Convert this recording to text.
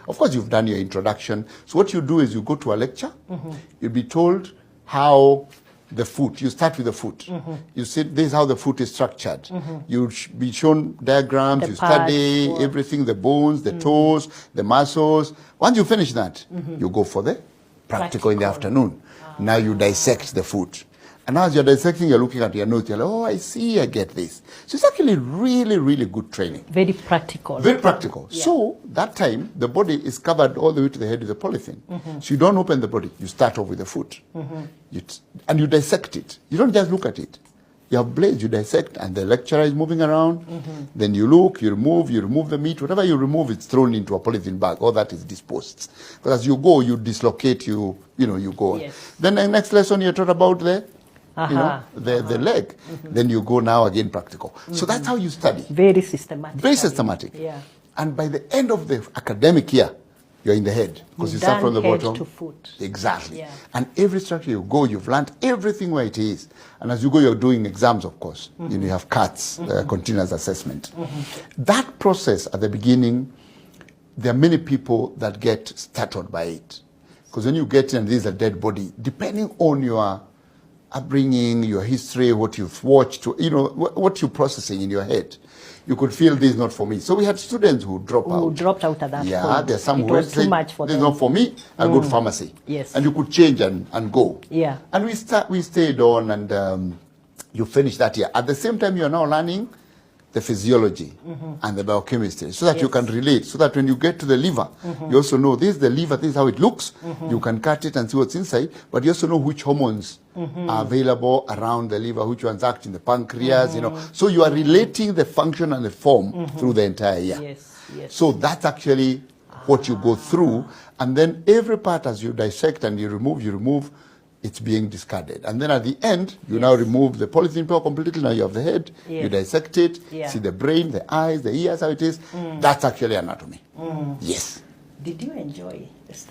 Of course, you've done your introduction. So what you do is you go to a lecture. You'll be told how the foot, you start with the foot. You see, this is how the foot is structured. You'll be shown diagrams, you study everything, the bones, the toes, the muscles. Once you finish that, you go for the practical in the afternoon. Now you dissect the foot. And as you're dissecting, you're looking at your notes, you're like, oh, I see, I get this. So it's actually really, really good training. Very practical. Very practical. Yeah. So that time, the body is covered all the way to the head with the polythene. So you don't open the body. You start off with the foot. And you dissect it. You don't just look at it. You have blades, you dissect, and the lecturer is moving around. Then you look, you remove the meat. Whatever you remove, it's thrown into a polythene bag. All that is disposed. But as you go, you dislocate, you go. Yes. Then the next lesson you taught about the leg. Then you go now again practical. So that's how you study. Very systematic. Very systematic. Yeah. And by the end of the academic year, you're in the head. Because you start from the bottom. To foot. Exactly. Yeah. And every structure you go, you've learned everything where it is. And as you go, you're doing exams, of course. You have CATs, continuous assessment. That process at the beginning, there are many people that get startled by it. Because when you get in and this is a dead body, depending on your upbringing, your history, what you've watched, what you're processing in your head, you could feel this is not for me. So we had students who dropped out. Who dropped out at that point. Yeah, there's some who was too much for this them. is not for me, I'll go to pharmacy. Yes. And you could change and go. Yeah. And we stayed on and you finished that year. At the same time, you're now learning the physiology and the biochemistry so that you can relate, so that when you get to the liver, you also know this is the liver, this is how it looks. You can cut it and see what's inside, but you also know which hormones are available around the liver, which ones act in the pancreas, So you are relating the function and the form through the entire year. Yes, yes. So that's actually what you go through. And then every part as you dissect and you remove, it's being discarded. And then at the end, you now remove the polythene paper completely. Now you have the head, you dissect it, see the brain, the eyes, the ears, how it is. That's actually anatomy. Yes. Did you enjoy the study?